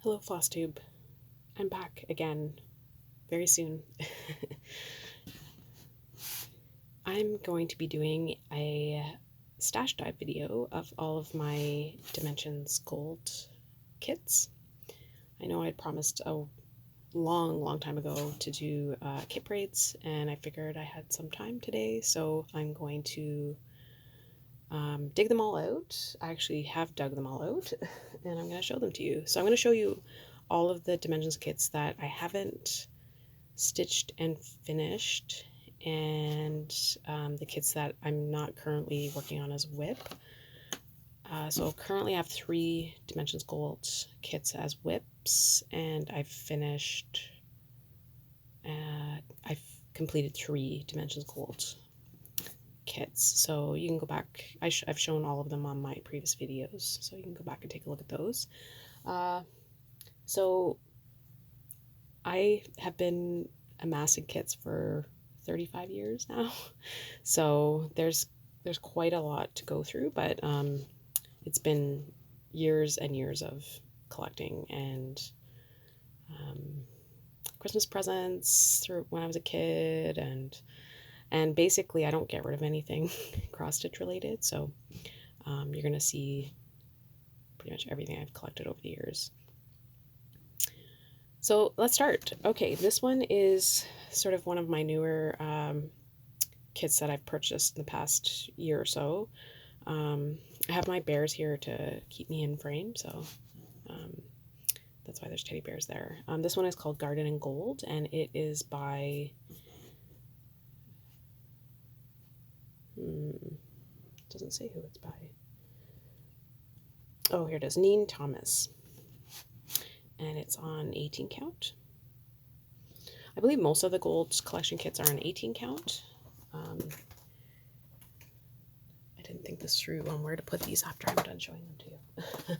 Hello, Flosstube. I'm back again very soon. I'm going to be doing a stash dive video of all of my Dimensions Gold kits. I know I'd promised a long time ago to do kit parades, and I figured I had some time today, so I'm going to dig them all out. I actually have dug them all out, and I'm going to show them to you. So I'm going to show you all of the Dimensions kits that I haven't stitched and finished, and the kits that I'm not currently working on as WIP. So currently I have 3 Dimensions Gold kits as WIPs, and I've finished, I've completed 3 Dimensions Gold kits. So you can go back, I've shown all of them on my previous videos, so you can go back and take a look at those. So I have been amassing kits for 35 years now, so there's quite a lot to go through, but it's been years and years of collecting and Christmas presents through when I was a kid, and basically I don't get rid of anything cross stitch related, so you're gonna see pretty much everything I've collected over the years. So let's start. Okay, this one is sort of one of my newer kits that I've purchased in the past year or so. I have my bears here to keep me in frame, so that's why there's teddy bears there. This one is called Garden in Gold, and it is by doesn't say who it's by. Oh, here it is, Neen Thomas, and it's on 18 count. I believe most of the gold collection kits are on 18 count. I didn't think this through on where to put these after I'm done showing them to you.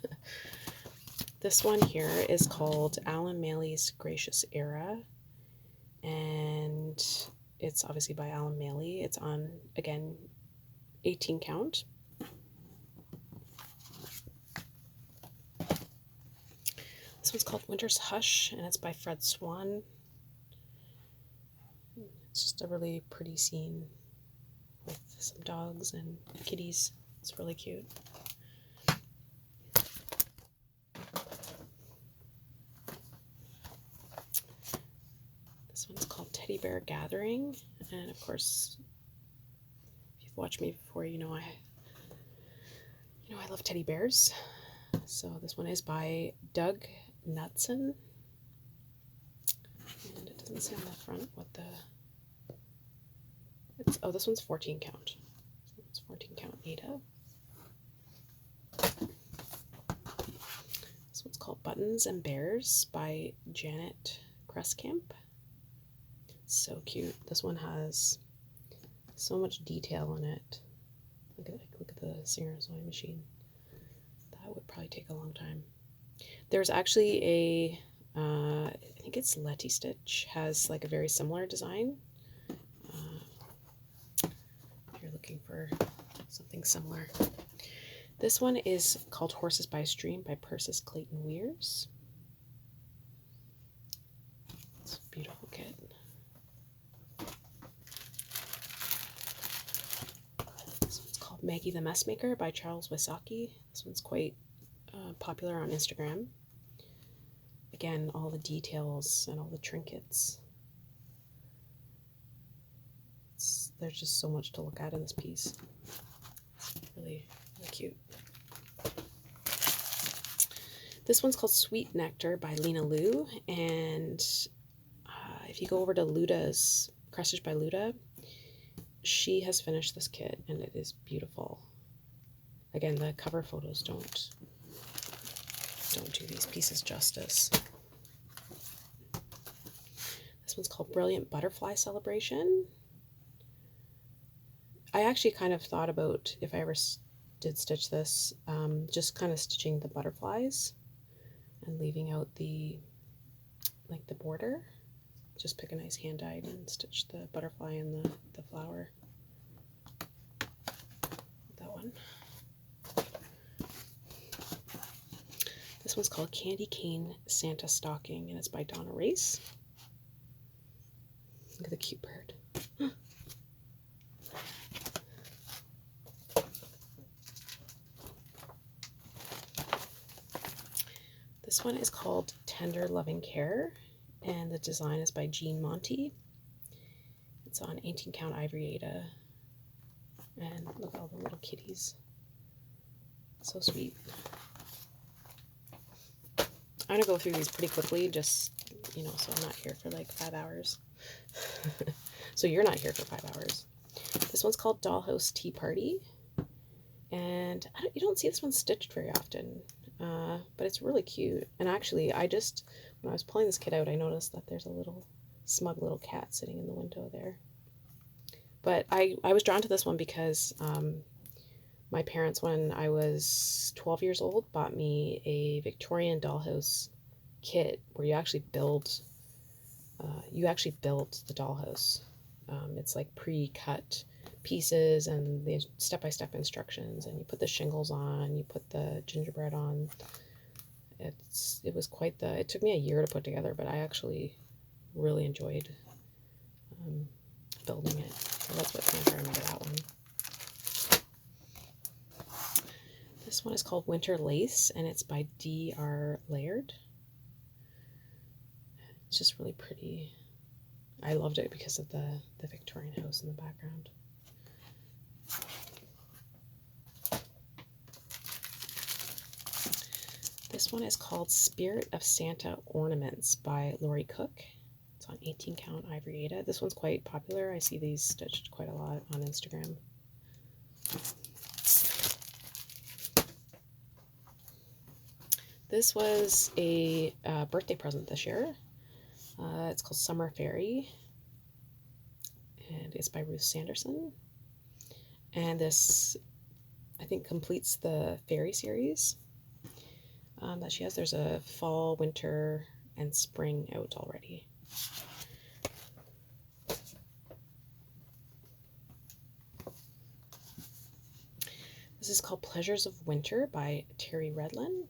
This one here is called Alan Maley's Gracious Era, and it's obviously by Alan Maley. It's on, again, 18 count. This one's called Winter's Hush, and it's by Fred Swan. It's just a really pretty scene with some dogs and kitties. It's really cute. This one's called Teddy Bear Gathering, and of course, if you've watched me before, you know I love teddy bears. So this one is by Doug Nutson, and it doesn't say on the front what the oh, this one's 14 count. It's 14 count Ada. This one's called Buttons and Bears by Janet Cresskamp. So cute. This one has so much detail in it. Look at the Singer sewing machine. That would probably take a long time. There's actually a I think it's Letty Stitch has like a very similar design. If you're looking for something similar. This one is called Horses by Stream by Persis Clayton Weirs. It's a beautiful kit. This one's called Maggie the Messmaker by Charles Wysocki. This one's quite popular on Instagram. Again, all the details and all the trinkets. There's just so much to look at in this piece. It's really cute. This one's called Sweet Nectar by Lena Lou, and if you go over to Luda's Cross Stitch by Luda, she has finished this kit, and it is beautiful. Again, the cover photos don't do these pieces justice. This one's called Brilliant Butterfly Celebration. I actually kind of thought about, if I ever did stitch this, just kind of stitching the butterflies and leaving out the border. Just pick a nice hand dyed and stitch the butterfly and the flower. That one. This one's called Candy Cane Santa Stalking, and it's by Donna Brooks. Look at the cute bird. This one is called Tender Loving Care, and the design is by Jean Monty. It's on 18 count ivory Ada, and look at all the little kitties. So sweet. I'm gonna go through these pretty quickly, just, you know, so I'm not here for like 5 hours. So you're not here for 5 hours. This one's called Dollhouse Tea Party, and you don't see this one stitched very often. But it's really cute. And actually, when I was pulling this kit out, I noticed that there's a little smug little cat sitting in the window there. But I was drawn to this one because my parents, when I was 12 years old, bought me a Victorian dollhouse kit where you actually build the dollhouse. It's like pre-cut pieces and the step-by-step instructions, and you put the shingles on, you put the gingerbread on. It was quite it took me a year to put together, but I actually really enjoyed building it. So that's what kind of brought me to that one. This one is called Winter Lace, and it's by D.R. Laird. It's just really pretty. I loved it because of the Victorian house in the background. This one is called Spirit of Santa Ornaments by Lori Cook. It's on 18 count ivory Ada. This one's quite popular. I see these stitched quite a lot on Instagram. This was a birthday present this year. It's called Summer Fairy, and it's by Ruth Sanderson. And this, I think, completes the fairy series that she has. There's a fall, winter, and spring out already. This is called Pleasures of Winter by Terry Redlin.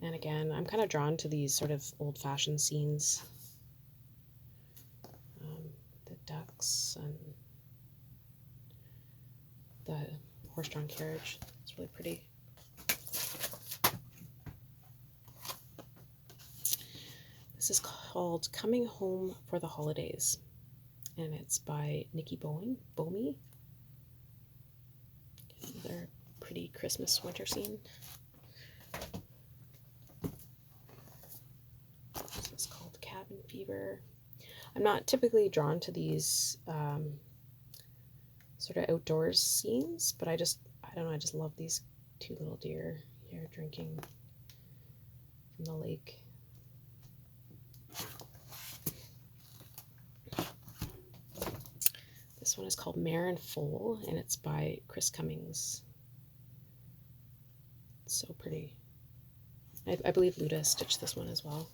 And again, I'm kind of drawn to these sort of old-fashioned scenes. The ducks and the horse-drawn carriage. It's really pretty. This is called Coming Home for the Holidays, and it's by Nikki Bomey. Another pretty Christmas winter scene. This is called Cabin Fever. I'm not typically drawn to these sort of outdoors scenes, but I don't know, I just love these two little deer here drinking from the lake. This one is called Marin Foal, and it's by Cummings. It's so pretty. I believe Luda stitched this one as well.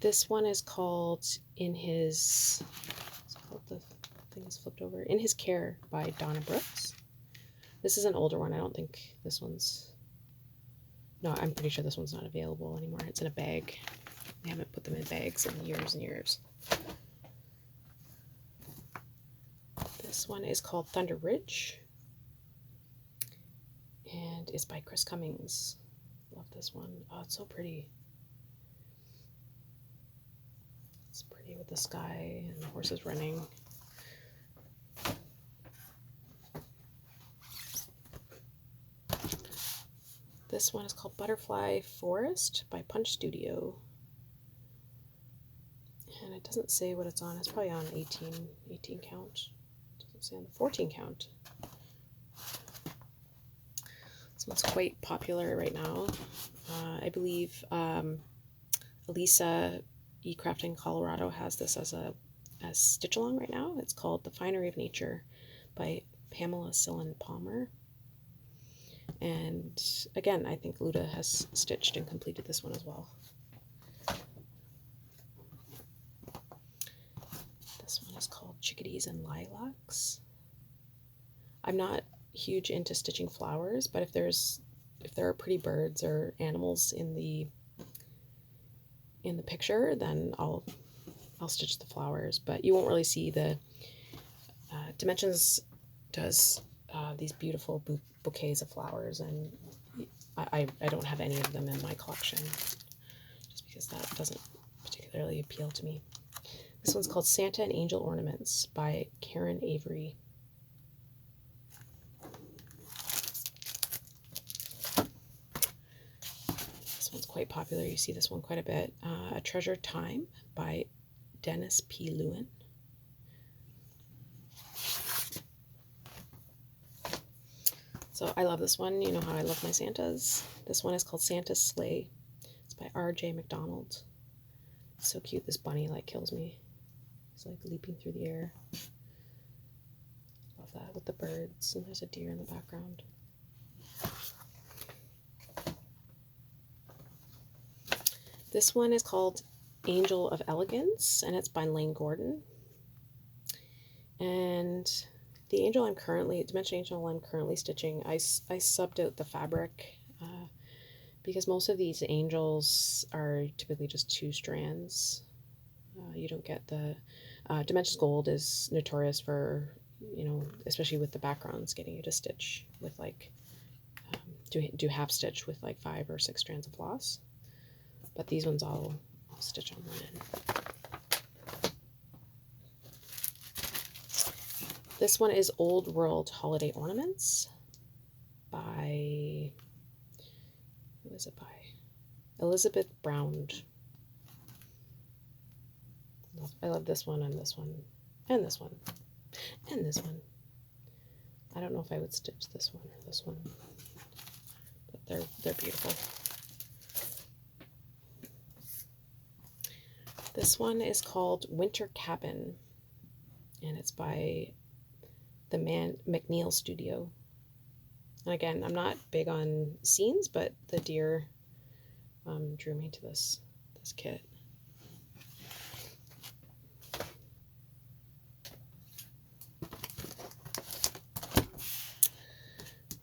This one is called the thing is flipped over, In His Care by Donna Brooks. This is an older one. I don't think this one's, no, I'm pretty sure this one's not available anymore. It's in a bag. They haven't put them in bags in years and years. This one is called Thunder Ridge, and it's by Cummings. Love this one. Oh, it's so pretty. It's pretty with the sky and the horses running. This one is called Butterfly Forest by Punch Studio. And it doesn't say what it's on. It's probably on 18 count. It doesn't say on the 14 count. This one's quite popular right now. I believe Elisa Ecraft in Colorado has this as a stitch along right now. It's called The Finery of Nature by Pamela Sillen Palmer. And again, I think Luda has stitched and completed this one as well. This one is called chickadees and lilacs. I'm not huge into stitching flowers, but if there are pretty birds or animals in the picture, then I'll stitch the flowers. But you won't really see the Dimensions does these beautiful bouquets of flowers, and I don't have any of them in my collection just because that doesn't particularly appeal to me. This one's called Santa and Angel Ornaments by Karen Avery. This one's quite popular. You see this one quite a bit. A Treasured Time by Dennis P. Lewin. So I love this one. You know how I love my Santas. This one is called Santa's Sleigh. It's by R.J. McDonald. It's so cute. This bunny like kills me. He's like leaping through the air. Love that with the birds, and there's a deer in the background. This one is called Angel of Elegance, and it's by Lane Gordon. And the angel Dimension Angel I'm currently stitching, I subbed out the fabric because most of these angels are typically just 2 strands. You don't get the Dimensions Gold is notorious for, you know, especially with the backgrounds, getting you to stitch with like do half stitch with like 5 or 6 strands of floss. But these ones I'll stitch on one end. This one is Old World Holiday Ornaments by, who is it by? Elizabeth Brown. I love this one and this one and this one and this one. I don't know if I would stitch this one or this one, but they're beautiful. This one is called Winter Cabin, and it's by the McNeil Studio. And again, I'm not big on scenes, but the deer drew me to this kit.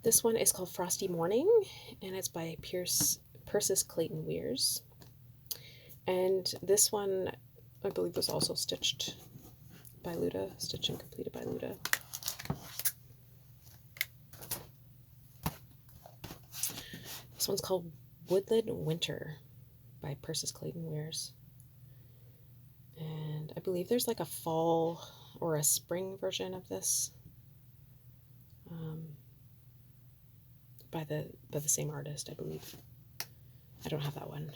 This one is called Frosty Morning, and it's by Persis Clayton Weirs. And this one, I believe, was also stitched by Luda, stitched and completed by Luda. This one's called Woodland Winter by Persis Clayton Weirs. And I believe there's like a fall or a spring version of this by the same artist, I believe. I don't have that one.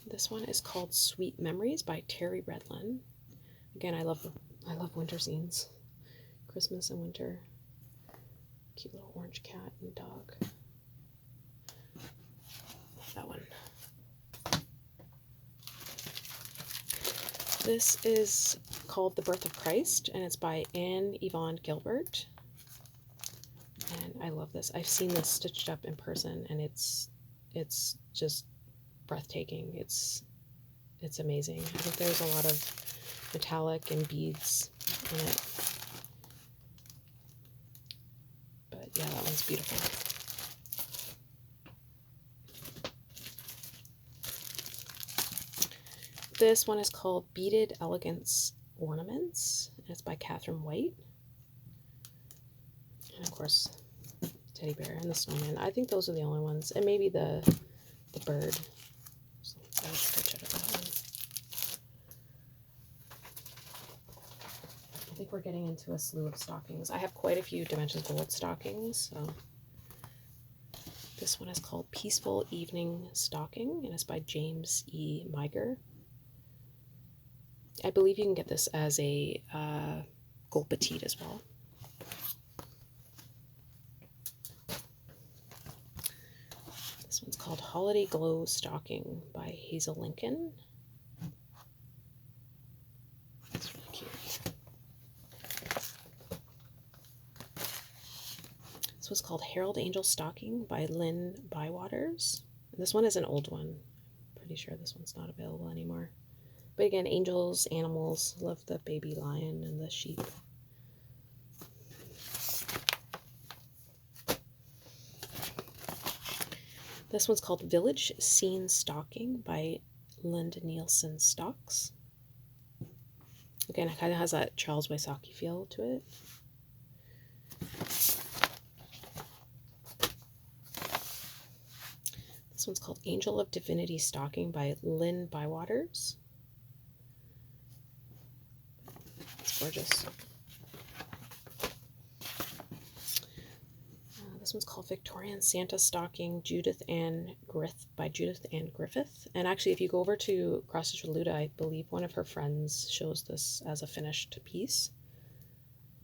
This one is called Sweet Memories by Terry Redlin. Again, I love winter scenes. Christmas and winter. Cute little orange cat and dog. Love that one. This is called The Birth of Christ, and it's by Anne Yvonne Gilbert. And I love this. I've seen this stitched up in person, and it's just breathtaking. It's amazing. I think there's a lot of metallic and beads in it. But yeah, that one's beautiful. This one is called Beaded Elegance Ornaments, and it's by Catherine White. And of course, teddy bear and the snowman. I think those are the only ones, and maybe the bird. So I'll just switch out of that one. I think we're getting into a slew of stockings. I have quite a few Dimensions Gold stockings. So this one is called Peaceful Evening Stocking, and it's by James E. Miger. I believe you can get this as a gold petite as well. This one's called Holiday Glow Stocking by Hazel Lincoln. It's really cute. This one's called Herald Angel Stocking by Lynn Bywaters. And this one is an old one. pretty sure this one's not available anymore. But again, angels, animals, love the baby lion and the sheep. This one's called Village Scene Stalking by Linda Nielsen Stocks. Again, it kind of has that Charles Wysocki feel to it. This one's called Angel of Divinity Stalking by Lynn Bywaters. It's gorgeous. This one's called Victorian Santa Stalking Judith Ann Griffith by Judith Ann Griffith. And actually, if you go over to Cross Stitch with Luda, I believe one of her friends shows this as a finished piece.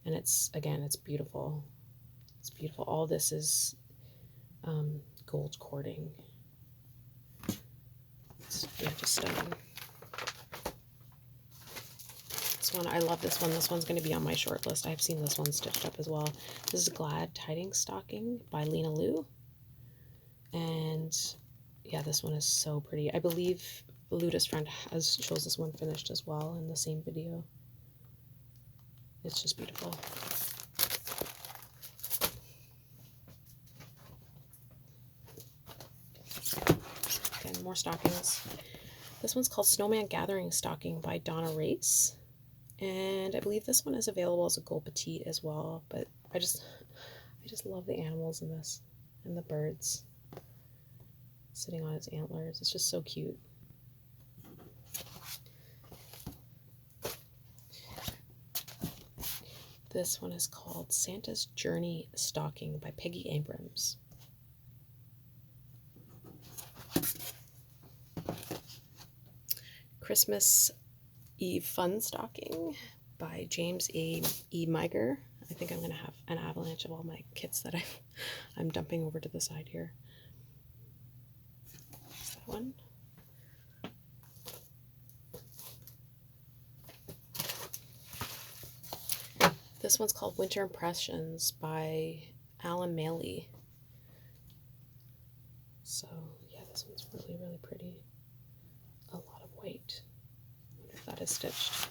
And it's, again, it's beautiful. It's beautiful. All this is gold cording. It's, yeah, just stunning. This one, I love this one. This one's going to be on my short list. I've seen this one stitched up as well. This is Glad Tidings Stocking by Lena Lou. And yeah, this one is so pretty. I believe Luda's friend shows this one finished as well in the same video. It's just beautiful. Again, more stockings. This one's called Snowman Gathering Stocking by Donna Race. And I believe this one is available as a gold petite as well, but I just love the animals in this, and the birds sitting on its antlers. It's just so cute. This one is called Santa's Journey Stocking by Peggy Abrams. Christmas Eve Fun Stocking by James E. Miger. I think I'm going to have an avalanche of all my kits that I'm dumping over to the side here. Is that one? This one's called Winter Impressions by Alan Maley. So yeah, this one's really, really pretty. A lot of white. I wonder if that is stitched.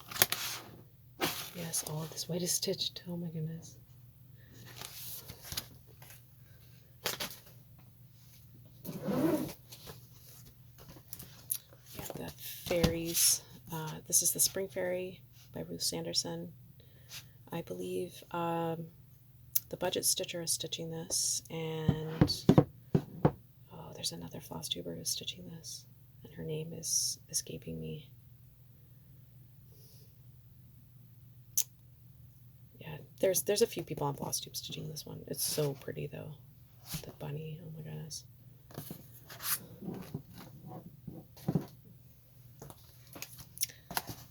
Yes, all of this white is stitched. Oh my goodness. Yeah, the fairies. This is the Spring Fairy by Ruth Sanderson. I believe the Budget Stitcher is stitching this, and oh, there's another Flosstuber who's stitching this, and her name is escaping me. Yeah, there's a few people on Flosstube stitching this one. It's so pretty though. The bunny, oh my goodness.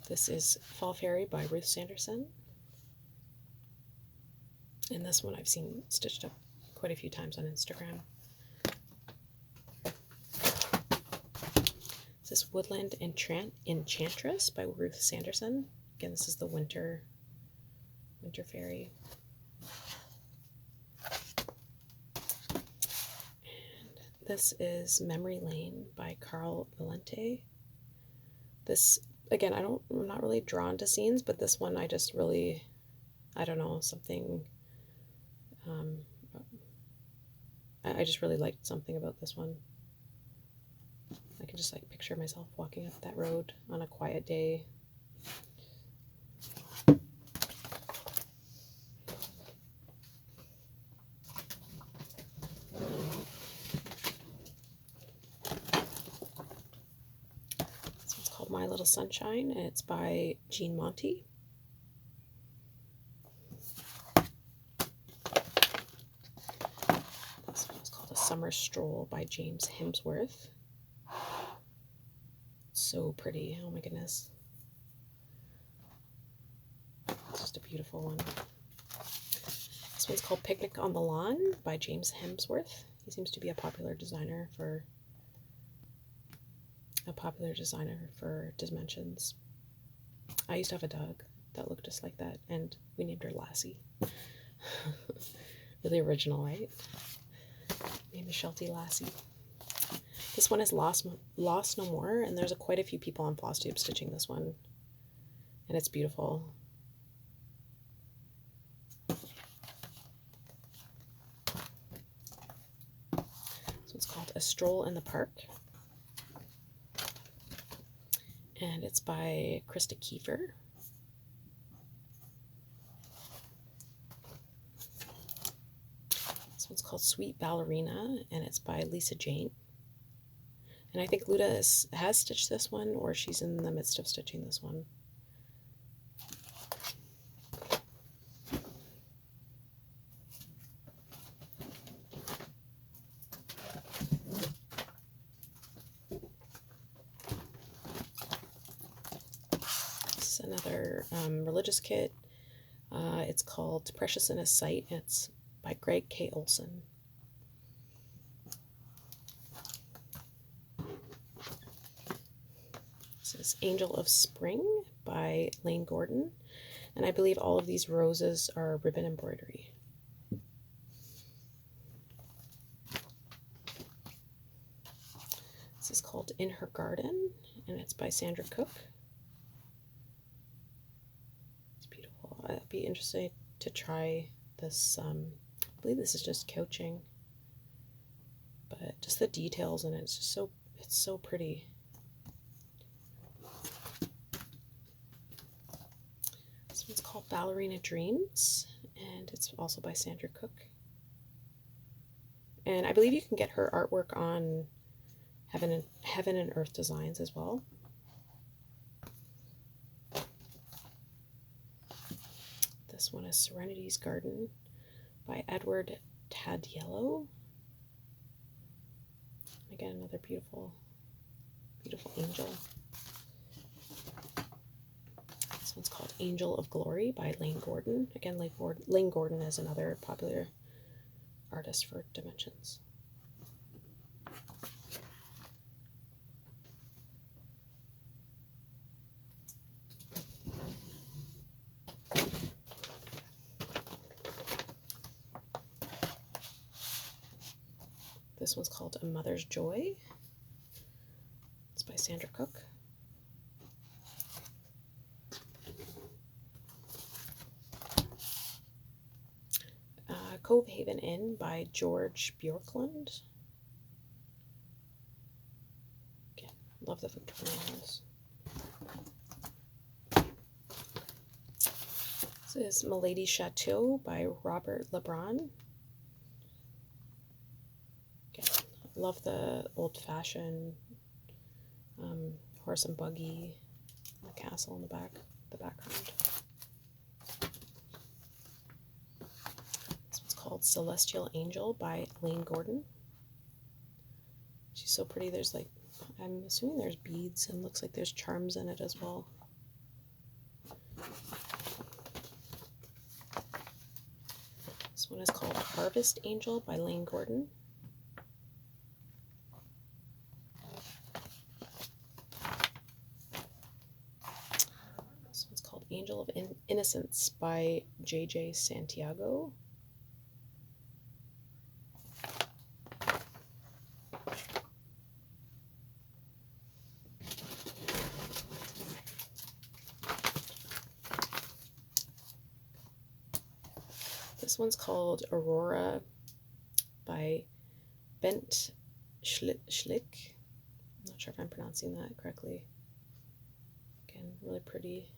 This is Fall Fairy by Ruth Sanderson. And this one I've seen stitched up quite a few times on Instagram. This is Woodland Enchantress by Ruth Sanderson. Again, this is the Winter Fairy. And this is Memory Lane by Carl Valente. This, again, I'm not really drawn to scenes, but this one I just really, I don't know, something, I just really liked something about this one. I can just like picture myself walking up that road on a quiet day. This one's called My Little Sunshine, and it's by Jean Monty. This one's called A Summer Stroll by James Hemsworth. So pretty, oh my goodness. It's just a beautiful one. This one's called Picnic on the Lawn by James Hemsworth. He seems to be a popular designer for Dimensions. I used to have a dog that looked just like that, and we named her Lassie. Really original, right? Named Sheltie Lassie. This one is Lost No More, and there's quite a few people on Flosstube stitching this one, and it's beautiful. So it's called A Stroll in the Park, and it's by Krista Kiefer. This one's called Sweet Ballerina, and it's by Lisa Jane. And I think Luda has stitched this one, or she's in the midst of stitching this one. This is another religious kit. It's called Preciousness Sight, and it's by Greg K. Olson. This is Angel of Spring by Lane Gordon, and I believe all of these roses are ribbon embroidery. This is called In Her Garden, and it's by Sandra Cook. It's beautiful. I'd be interested to try this. I believe this is just couching, but just the details in it, it's just so pretty. This one's called Ballerina Dreams, and it's also by Sandra Cook. And I believe you can get her artwork on Heaven and Earth Designs as well. This one is Serenity's Garden by Edward Tadiello. Again, another beautiful, beautiful angel. This one's called Angel of Glory by Lane Gordon. Again, Lane Gordon is another popular artist for Dimensions. This one's called A Mother's Joy. It's by Sandra Cook. Cove Haven Inn by George Bjorklund. Again, love the Victorian house. This is Milady Chateau by Robert Lebrun. Again, love the old-fashioned horse and buggy, the castle in the background. Called Celestial Angel by Lane Gordon. She's so pretty. There's like, I'm assuming there's beads, and looks like there's charms in it as well. This one is called Harvest Angel by Lane Gordon. This one's called Angel of Innocence by J.J. Santiago. This one's called Aurora by Bent Schlick. I'm not sure if I'm pronouncing that correctly. Again, really pretty.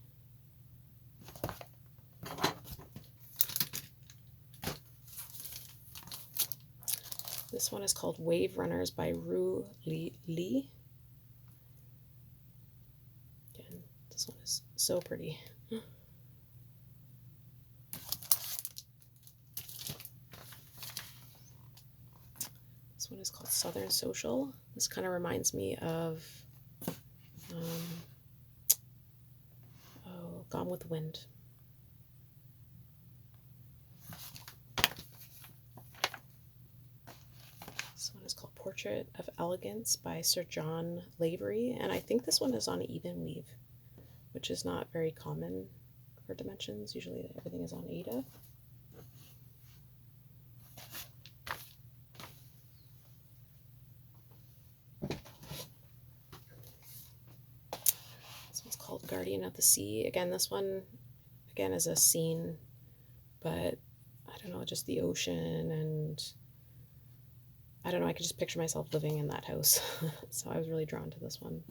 This one is called Wave Runners by Ru Li. Again, this one is so pretty. This one is called Southern Social. This kind of reminds me of Gone with the Wind. This one is called Portrait of Elegance by Sir John Lavery, and I think this one is on even weave, which is not very common for Dimensions. Usually everything is on Ada. called Guardian of the Sea. Again, this one, again, is a scene, but I don't know, just the ocean, and I don't know, I could just picture myself living in that house. So I was really drawn to this one.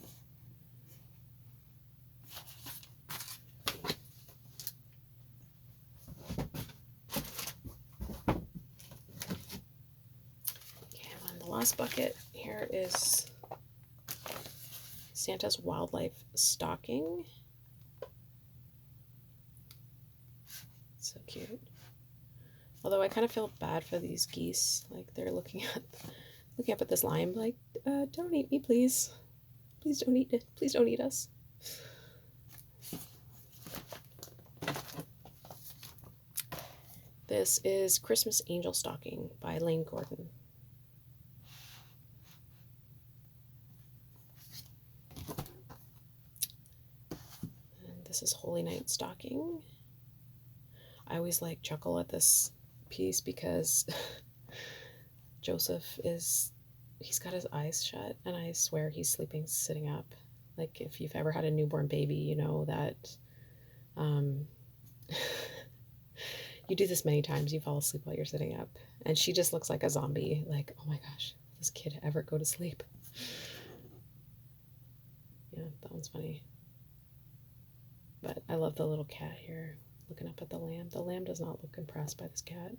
Okay, on the last bucket here is Santa's Wildlife Stalking. So cute. Although I kind of feel bad for these geese, like they're looking up at this lime, like, don't eat me, please. Please don't eat it. Please don't eat us. This is Christmas Angel Stocking by Lane Gordon. And this is Holy Night Stocking. I always like chuckle at this piece because Joseph he's got his eyes shut, and I swear he's sleeping sitting up. Like, if you've ever had a newborn baby, you know that you do this many times, you fall asleep while you're sitting up, and she just looks like a zombie. Like, oh my gosh, will this kid ever go to sleep? Yeah, that one's funny. But I love the little cat here looking up at the lamb. The lamb does not look impressed by this cat.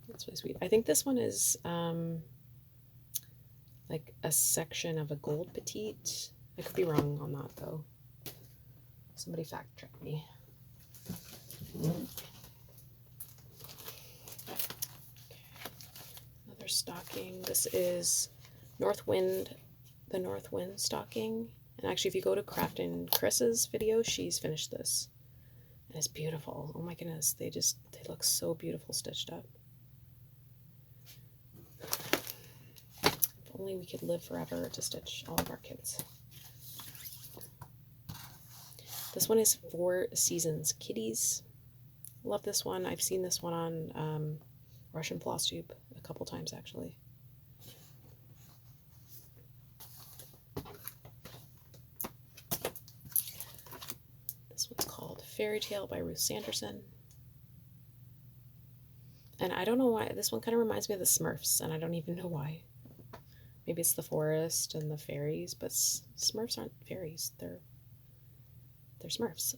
That's really sweet. I think this one is like a section of a gold petite. I could be wrong on that though. Somebody fact check me. Okay. Another stocking. This is North Wind, the North Wind stocking. And actually, if you go to Craft and Chris's video, she's finished this. And it's beautiful. Oh my goodness, they look so beautiful stitched up. If only we could live forever to stitch all of our kits. This one is Four Seasons Kitties. Love this one. I've seen this one on Russian Flosstube a couple times actually. This one's called Fairy Tale by Ruth Sanderson. And I don't know why, this one kind of reminds me of the Smurfs, and I don't even know why. Maybe it's the forest and the fairies, but Smurfs aren't fairies. They're Smurfs.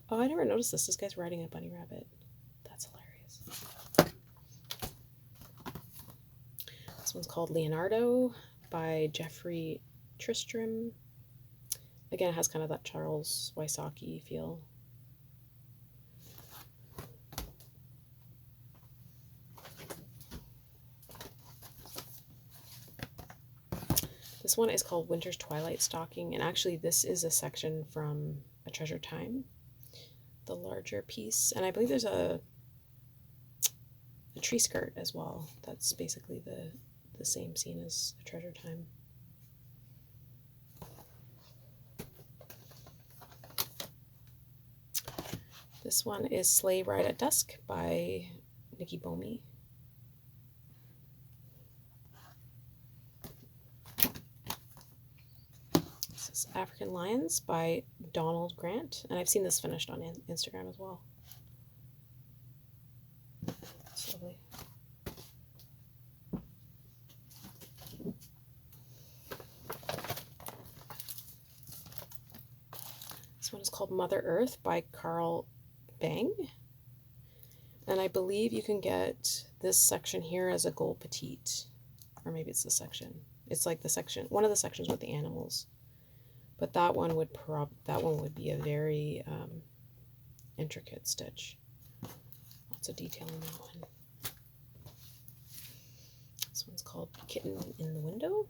Oh, I never noticed this. This guy's riding a bunny rabbit. That's hilarious. This one's called Leonardo by Jeffrey Tristram. Again, it has kind of that Charles Wysocki feel. This one is called Winter's Twilight Stocking, and actually this is a section from A Treasure Time, the larger piece, and I believe there's a tree skirt as well. That's basically the same scene as A Treasure Time. This one is Sleigh Ride at Dusk by Nikki Bomey. This is African Lions by Donald Grant, and I've seen this finished on Instagram as well. It's lovely. This one is called Mother Earth by Carl Bang, and I believe you can get this section here as a gold petite, or maybe it's the section. It's like the section, one of the sections with the animals, but that one would be a very intricate stitch. Lots of detail in that one. This one's called Kitten in the Window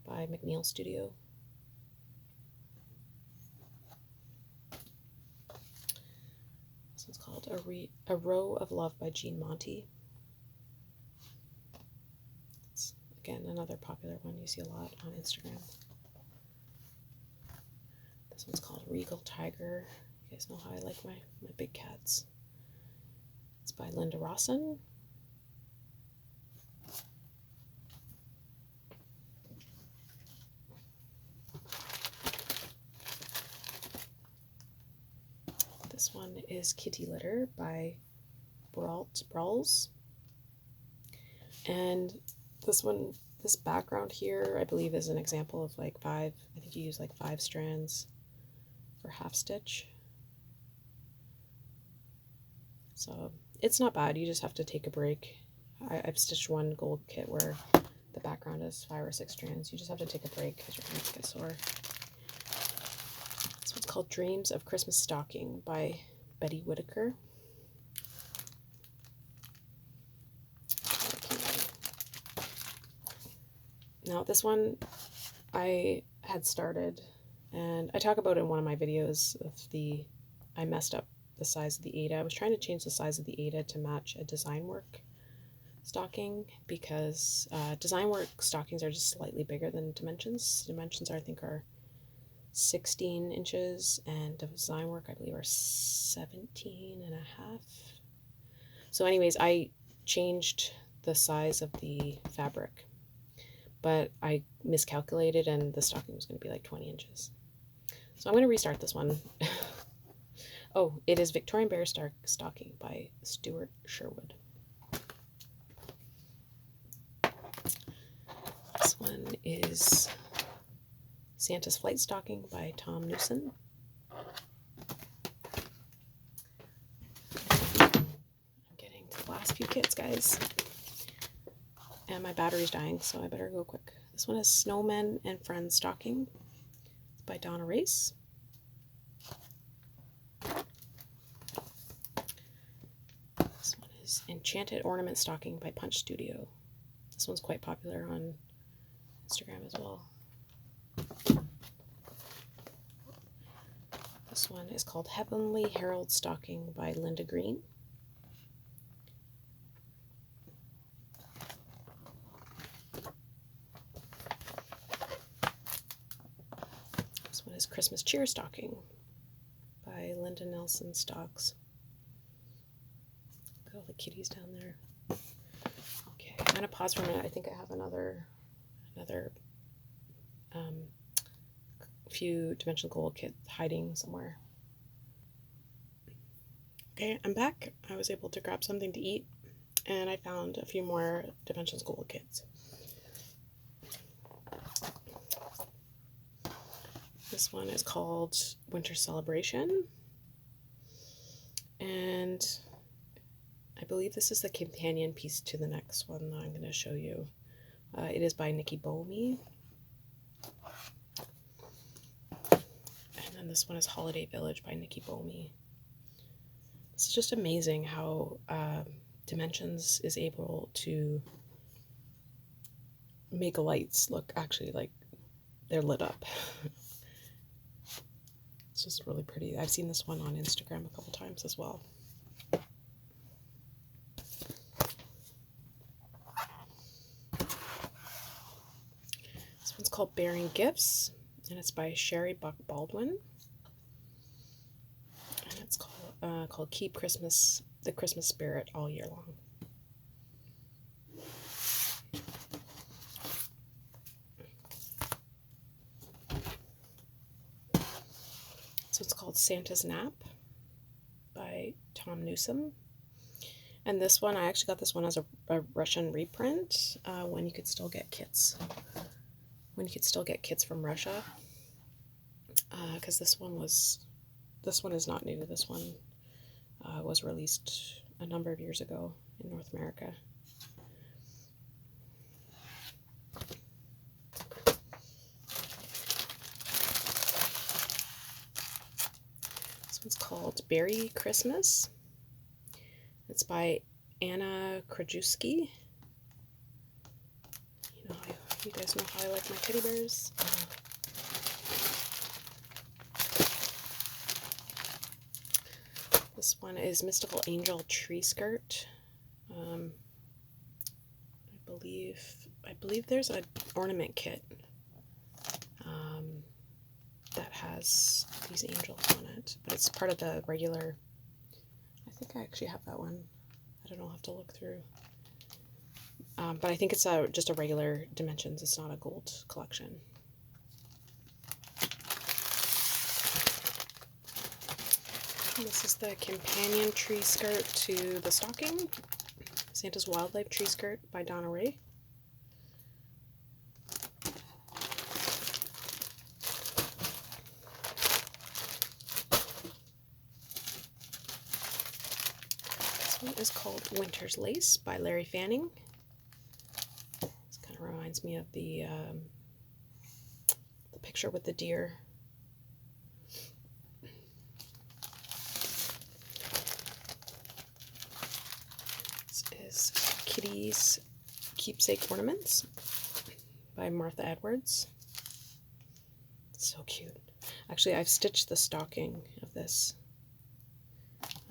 by McNeil Studio. It's called A Row of Love by Jean Monty. It's, again, another popular one you see a lot on Instagram. This one's called Regal Tiger. You guys know how I like my big cats. It's by Linda Rawson. This one is Kitty Litter by Brawls. And this one, this background here, I believe is an example of like 5, I think you use like 5 strands for half stitch. So it's not bad, you just have to take a break. I've stitched one gold kit where the background is 5 or 6 strands. You just have to take a break because your hands get sore. This one's called Dreams of Christmas Stalking by Betty Whitaker. Now this one I had started, and I talk about it in one of my videos of I messed up the size of the Ada. I was trying to change the size of the Ada to match a design work stocking because design work stockings are just slightly bigger than dimensions. Dimensions I think are 16 inches and design work I believe are 17 and a half. So anyways, I changed the size of the fabric, but I miscalculated and the stocking was going to be like 20 inches. So I'm going to restart this one. Oh, it is Victorian Bear Stocking by Stuart Sherwood. This one is Santa's Flight Stocking by Tom Newson. I'm getting to the last few kits, guys. And my battery's dying, so I better go quick. This one is Snowman and Friends Stocking by Donna Brooks. This one is Enchanted Ornament Stocking by Punch Studio. This one's quite popular on Instagram as well. This one is called Heavenly Herald Stocking by Linda Green. This one is Christmas Cheer Stocking by Linda Nelson Stocks. Look at all the kitties down there. Okay, I'm gonna pause for a minute. I think I have another few dimensional gold kit hiding somewhere. Okay, I'm back. I was able to grab something to eat, and I found a few more dimensional gold kits. This one is called Winter Celebration, and I believe this is the companion piece to the next one that I'm going to show you. It is by Nikki Bomey. And then this one is Holiday Village by Nikki Bomey. This is just amazing how Dimensions is able to make lights look actually like they're lit up. It's just really pretty. I've seen this one on Instagram a couple times as well. This one's called Bearing Gifts, and it's by Sherry Baldwin. And it's called Keep Christmas, the Christmas Spirit All Year Long. So it's called Santa's Nap by Tom Newsom. And this one, I actually got this one as a Russian reprint when you could still get kits. When you could still get kits from Russia. Because this one is not new. This one was released a number of years ago in North America. This one's called Berry Christmas. It's by Anna Krajewski. You guys know how I like my teddy bears. This one is Mystical Angel Tree Skirt. I believe there's an ornament kit that has these angels on it, but it's part of the regular. I think I actually have that one. I don't know, I'll have to look through. But I think it's just a regular Dimensions. It's not a gold collection. This is the companion tree skirt to the Stalking, Santa's Wildlife Tree Skirt by Donna Ray. This one is called Winter's Lace by Larry Fanning. This kind of reminds me of the picture with the deer. Is Kitty's Keepsake Ornaments by Martha Edwards. It's so cute. Actually, I've stitched the stocking of this.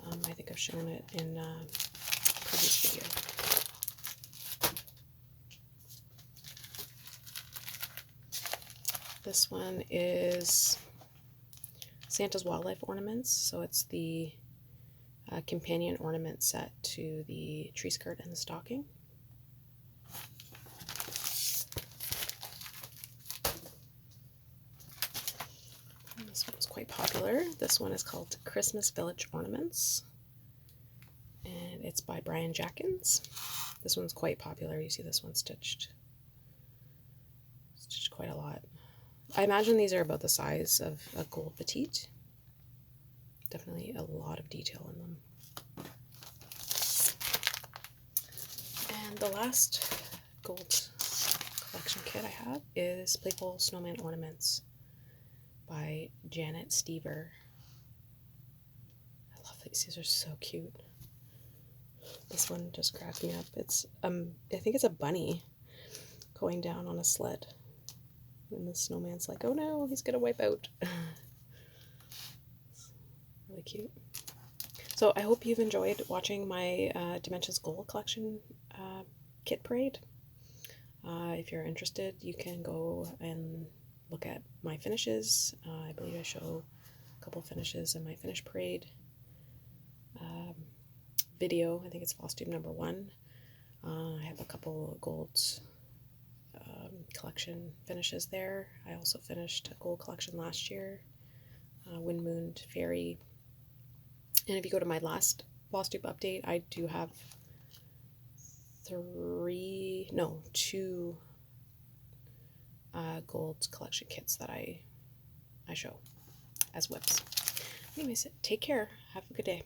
I think I've shown it in a previous video. This one is Santa's Wildlife Ornaments, so it's the companion ornament set to the tree skirt and the stocking. And this one's quite popular. This one is called Christmas Village Ornaments, and it's by Brian Jackins. This one's quite popular. You see this one stitched quite a lot. I imagine these are about the size of a gold petite. Definitely a lot of detail in them. And the last gold collection kit I have is Playful Snowman Ornaments by Janet Stever. I love these. These are so cute. This one just cracks me up. It's I think it's a bunny going down on a sled. And the snowman's like, oh no, he's gonna wipe out. Really cute. So I hope you've enjoyed watching my Dimensions Gold Collection kit parade. If you're interested, you can go and look at my finishes. I believe I show a couple finishes in my finish parade video. I think it's Flosstube number 1. I have a couple gold collection finishes there. I also finished a gold collection last year, Wind Moon Fairy. And if you go to my last Flosstube update, I do have 2 gold collection kits that I show as whips. Anyways, take care. Have a good day.